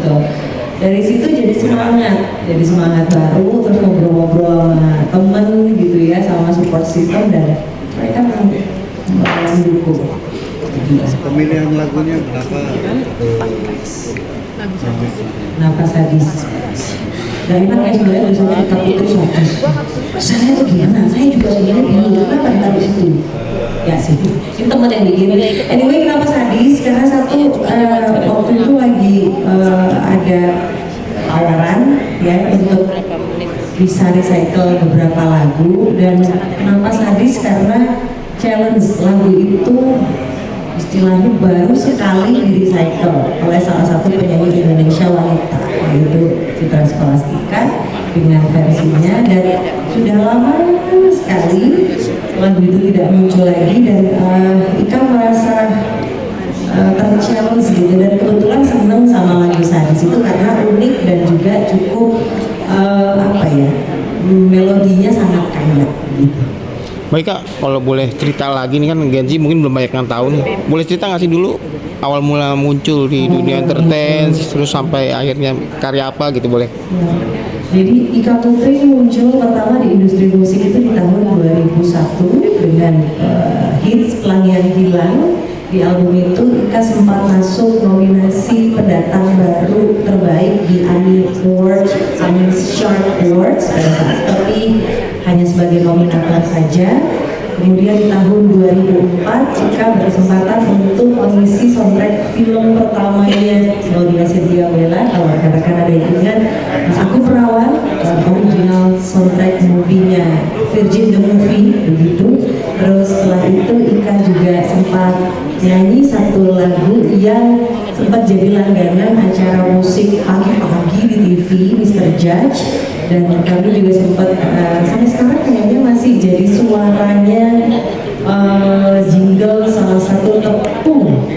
gitu. Dari situ jadi semangat baru, terus ngobrol-ngobrol sama temen gitu ya, sama support system, dan mereka mendukung. Pemilihan lagunya Kenapa sadis? Dan emang kayak sebenarnya tulisannya Ika Putri sadis. Saya tuh gimana? Saya juga sebenarnya bingung kenapa ditaruh situ. Ya sih, ini temen yang bikin. Anyway, kenapa sadis? Karena satu waktu itu lagi ada tawaran ya untuk bisa recycle beberapa lagu. Dan kenapa sadis? Karena challenge lagu itu istilahnya baru sekali di recycle oleh salah satu penyanyi Indonesia wanita, yaitu Citra Scholastika dengan versinya, dan sudah lama sekali lagu itu tidak muncul lagi. Dan Ika merasa ter-challenge gitu, dan kebetulan seneng sama lagu Sadis itu karena unik dan juga cukup melodinya sangat kaya gitu. Baik Kak, kalau boleh cerita lagi nih kan Gen Z mungkin belum banyak yang tahu nih. Boleh cerita nggak sih dulu awal mula muncul di dunia entertain, terus sampai akhirnya karya apa gitu, boleh? Ya. Jadi Ika Putri muncul pertama di industri musik itu di tahun 2001 dengan hits Pelangi yang Hilang. Di album itu Ika sempat masuk nominasi pendatang baru terbaik di AMI Chart Awards pada saat, tapi hanya sebagai nominator saja. Kemudian di tahun 2004 Ika berkesempatan untuk mengisi soundtrack film pertamanya Claudia Cynthia Bella, kalau rekan-rekan ada yang ingat, Aku Perawan, original soundtrack movie-nya Virgin the Movie begitu. Terus setelah itu Ika juga sempat nyanyi satu lagu yang sempat jadi langganan acara musik pagi-pagi di TV, Mr. Judge. Dan kami juga sempat sampai sekarang kayaknya masih jadi suaranya jingle salah satu tepung.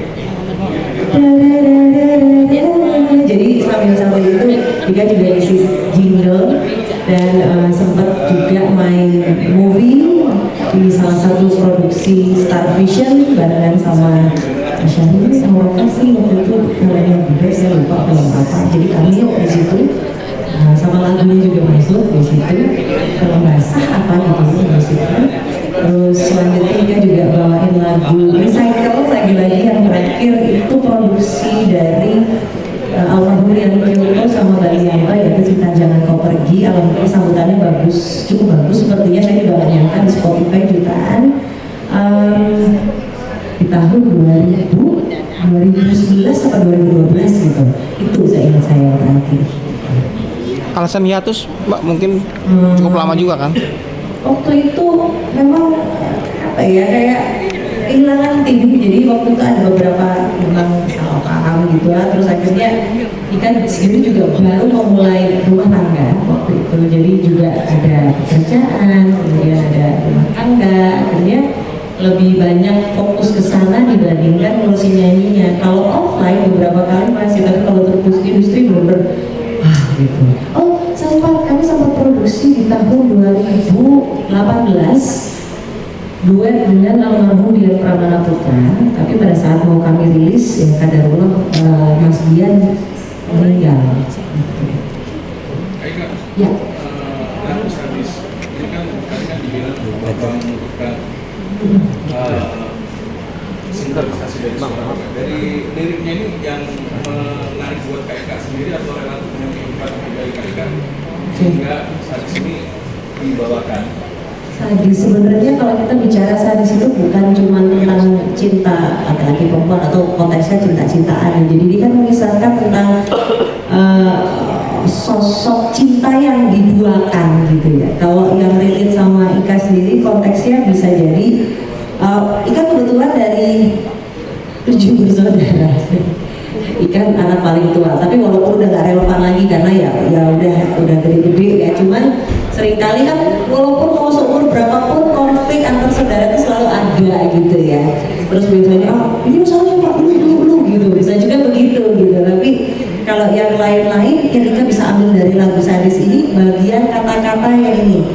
Jadi sambil itu Ika juga isi jingle, dan sempat juga main movie di salah satu produksi Star Vision barengan sama Syahrini sama Kasih. Waktu itu filmnya gede, saya lupa film apa, jadi kami di situ. Sama lagunya juga masuk di situ, film basah apa gitu di situ. Terus selanjutnya kita juga bawain lagu Recycle lagi-lagi, yang terakhir itu produksi dari almarhum Rian Kyoto sama Mbak Lianta, yaitu Cinta Jangan Kau Pergi. Alhamdulillah sambutannya bagus, cukup bagus sepertinya, saya juga gak nyangka di Spotify jutaan. Di tahun 2011 atau 2012 gitu, itu saya ingat saya terakhir. Alasan hiatus Mbak mungkin cukup lama juga kan? Waktu itu memang kayak kehilangan tim, jadi waktu itu ada beberapa memang salah paham gitu lah. Terus akhirnya Ika sendiri juga baru memulai rumah tangga waktu itu, jadi juga ada pekerjaan, kemudian ada rumah tangga, akhirnya lebih banyak fokus ke sana dibandingkan ngurusin nyanyinya. Kalau offline beberapa kali masih, tapi kalau terus industri bener-bener gitu. Oh, kami sempat produksi di tahun 2018 duet dengan almarhum Dian Pramana Putra, tapi pada saat mau kami rilis ya kadarullah Mas Dian meninggal. Ya. Lagu Sadis ini kan dibilang merupakan sinkronisasi dari suara. Dari liriknya ini yang menarik buat KK sendiri atau relatif dengan kehidupan dari KK sehingga Sadis ini dibawakan? Sadis sebenarnya kalau kita bicara sadis itu bukan cuma tentang cinta laki-laki perempuan atau konteksnya cinta-cintaan. Jadi dia kan mengisahkan tentang sosok cinta yang diduakan gitu ya. Kalau yang relate sama Ika sendiri konteksnya bisa jadi Ika kebetulan dari 7 bersaudara. Ika anak paling tua, tapi walaupun udah gak relevan lagi karena ya udah gede-gede ya. Cuman seringkali kan walaupun mau seumur berapapun konflik antar saudara itu selalu ada gitu ya. Terus biasanya ini masalahnya Pak dulu gitu, bisa juga begitu gitu. Tapi kalau yang lain-lain ya Ika bisa ambil dari lagu Sadis ini bagian kata-kata yang ini.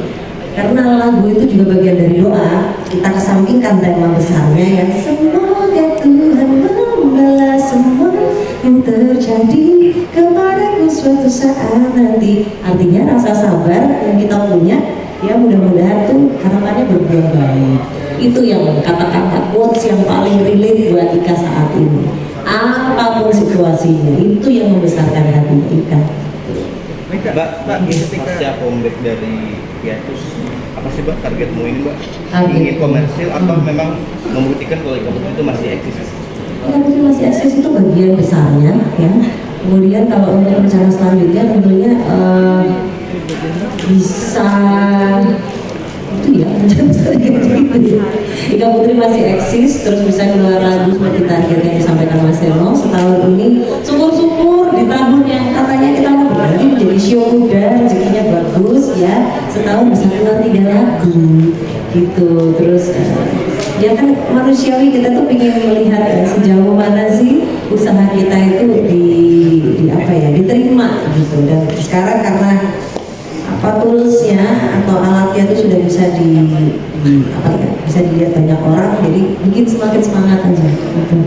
Karena lagu itu juga bagian dari doa, kita kesampingkan tema besarnya yang semoga Tuhan membalas semua yang terjadi kepadaku suatu saat nanti. Artinya rasa sabar yang kita punya, ya mudah-mudahan tuh harapannya berbuah baik. Itu yang kata-kata quotes yang paling relate buat Ika saat ini. Apapun situasinya, itu yang membesarkan hati Ika. Mbak, pasca comeback dari hiatus, apa sih Mbak targetmu ini Mbak? Target. Ingin komersil atau memang membuktikan kalau Ika Putri itu masih eksis? Ika Putri masih eksis itu bagian besarnya ya. Kemudian kalau untuk rencana selanjutnya tentunya bisa itu ya rencana besarnya gitu. Ika Putri masih eksis, terus bisa keluar lagu seperti target yang disampaikan Mas Reno setahun ini. Syukur-syukur di tahun yang katanya kita mau berarti menjadi show muda, rezekinya bagus ya, setahun bisa keluar 3 lagu gitu. Terus ya kan manusiawi, kita tuh ingin melihat ya, sejauh mana sih usaha kita itu di apa ya, diterima gitu. Dan sekarang karena apa toolsnya atau alatnya itu sudah bisa apa ya, bisa dilihat banyak orang, jadi bikin semakin semangat aja gitu.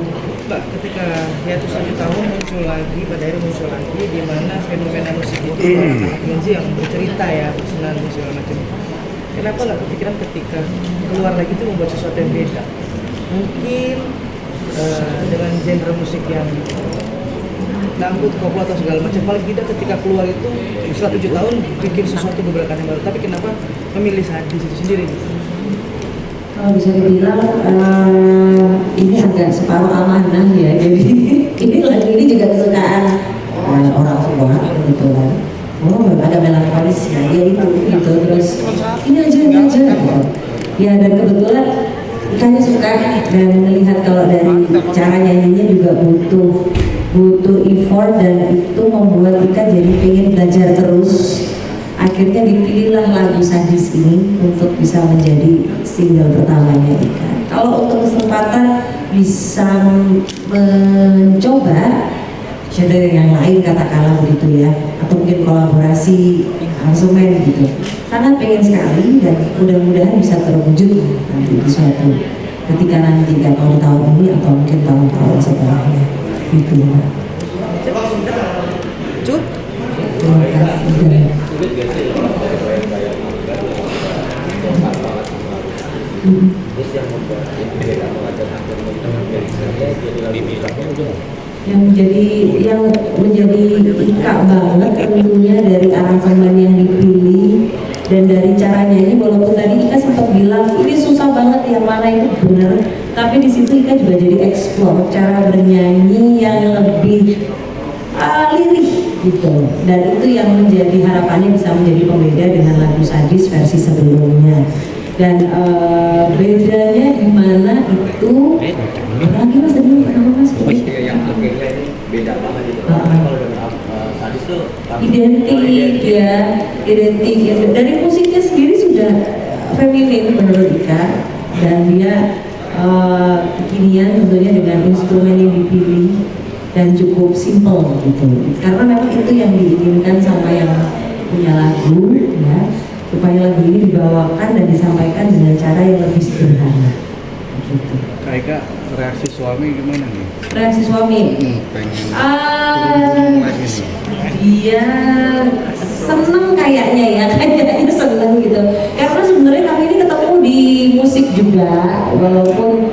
Mbak, ketika hiatus 1 tahun muncul lagi, pada akhirnya muncul lagi di mana fenomena musik itu sangat Genzi yang bercerita ya, senang dan segala macam. Kenapa nggak kepikiran ketika keluar lagi itu membuat sesuatu yang beda? Mungkin dengan genre musik yang dangdut, koplo atau segala macam, paling tidak ketika keluar itu setelah 7 tahun bikin sesuatu gebrakan yang baru. Tapi kenapa memilih Sadis itu sendiri? Kalau bisa dibilang ini agak separuh amanah ya, jadi ini lagu ini juga kesukaan orang semua kebetulan. Oh, agak melankolis ya, ya itu gitu. Terus ini aja gitu. Ya, dan kebetulan Ikanya suka dan melihat kalau dari cara nyanyinya juga butuh effort, dan itu membuat Ika jadi pengen belajar terus. Akhirnya dipilihlah lagu Sadis ini untuk bisa menjadi single pertamanya Ika. Kalau untuk kesempatan bisa mencoba genre yang lain katakanlah begitu ya, atau mungkin kolaborasi instrumen gitu, sangat pengen sekali, dan mudah-mudahan bisa terwujud nanti di suatu ketika nanti tahun ini atau mungkin tahun-tahun setelahnya gitu Mbak. Cuk, Terima kasih. Yang menjadi Ika banget tentunya dari aransemen yang dipilih dan dari cara nyanyi. Walaupun tadi Ika sempat bilang ini susah banget yang mana itu benar, tapi di situ Ika juga jadi explore cara bernyanyi yang lebih lirih gitu, dan itu yang menjadi harapannya bisa menjadi pembeda dengan lagu Sadis versi sebelumnya. Dan bedanya di mana itu lagi Mas tadi nama Mas Yang akhirnya ini beda banget gitu. Kalau dengan Sadis tuh identik ya, identik ya. Dari musiknya sendiri sudah feminin menurut Ika, dan dia kekinian tentunya dengan instrumen yang dipilih dan cukup simple gitu, karena memang itu yang diinginkan sama yang punya lagu ya, supaya lagu ini dibawakan dan disampaikan dengan cara yang lebih sederhana gitu. Kak Ika, reaksi suami gimana nih? Reaksi suami, Pengen turun lagi nih. dia seneng kayaknya ya, kayaknya seneng gitu, karena sebenarnya kami ini ketemu di musik juga, walaupun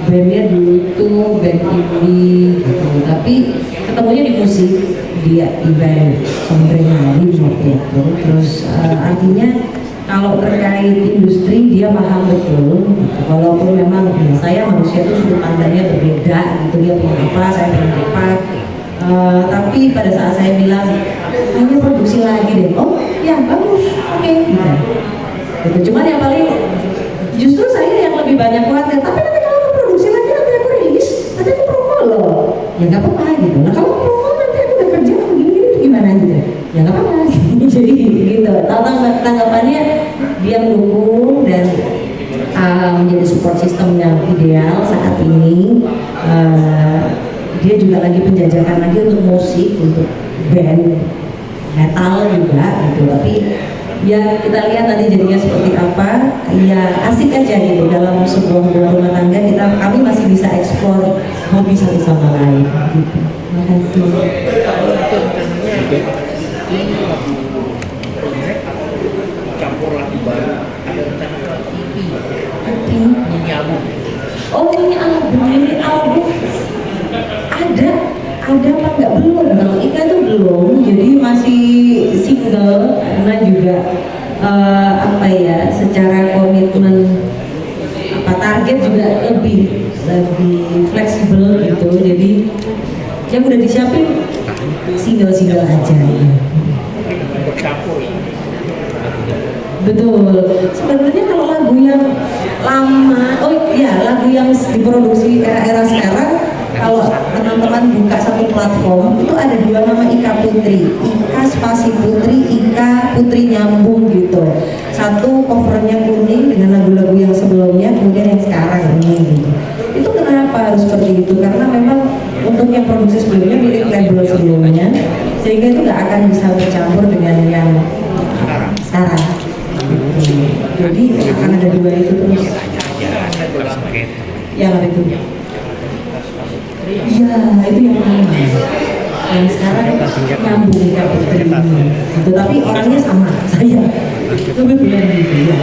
bandnya dulu tuh band indie gitu, tapi ketemunya di musik, dia event Sondrengali waktu itu. Terus artinya kalau terkait industri dia paham betul gitu. Walaupun memang ya, saya manusia itu sudut pandangnya berbeda gitu, dia punya apa, saya punya apa. Tapi pada saat saya bilang hanya produksi lagi deh, oh ya bagus, oke gitu. Cuman yang paling justru saya yang lebih banyak khawatir, tapi nanti kalau produksi lagi nanti aku rilis, nanti aku promo loh, ya nggak apa-apa gitu. Nah kalau promo nanti aku udah kerja aku gini gimana gitu, ya nggak apa-apa. Jadi gitu. Tanggapannya dia mendukung dan menjadi support system yang ideal saat ini. Dia juga lagi penjajakan lagi untuk musik, untuk band metal juga gitu, tapi ya kita lihat nanti jadinya seperti apa. Ya asik aja gitu dalam sebuah rumah tangga, kami masih bisa eksplor hobi satu sama lain gitu. Makasih. Ini lagu remake campur lagu baru, ada rencana ke EP mini album. Oh ini album ada apa nggak belum? Kalau Ika tuh belum, jadi masih single karena juga apa ya, secara komitmen apa target juga lebih fleksibel gitu, jadi yang udah disiapin single aja ya. Bercampur ya. Betul. Sebenarnya kalau lagu yang lama, oh iya lagu yang diproduksi era-era sekarang, kalau teman-teman buka satu platform itu ada dua nama Ika Putri, Ika spasi Putri, Ika Putri nyambung gitu. Satu covernya kuning dengan lagu-lagu yang sebelumnya, kemudian yang sekarang ini. Gitu. Itu kenapa harus seperti itu? Karena memang untuk yang produksi sebelumnya milik label sebelumnya, sehingga itu nggak akan bisa bercampur dengan yang sekarang. Jadi akan ada dua itu terus. Yang apa itu? Iya, itu yang lama. Yang sekarang nyambung Ika Putri. Gitu, tapi orangnya sama saya. Itu berbeda gitu ya.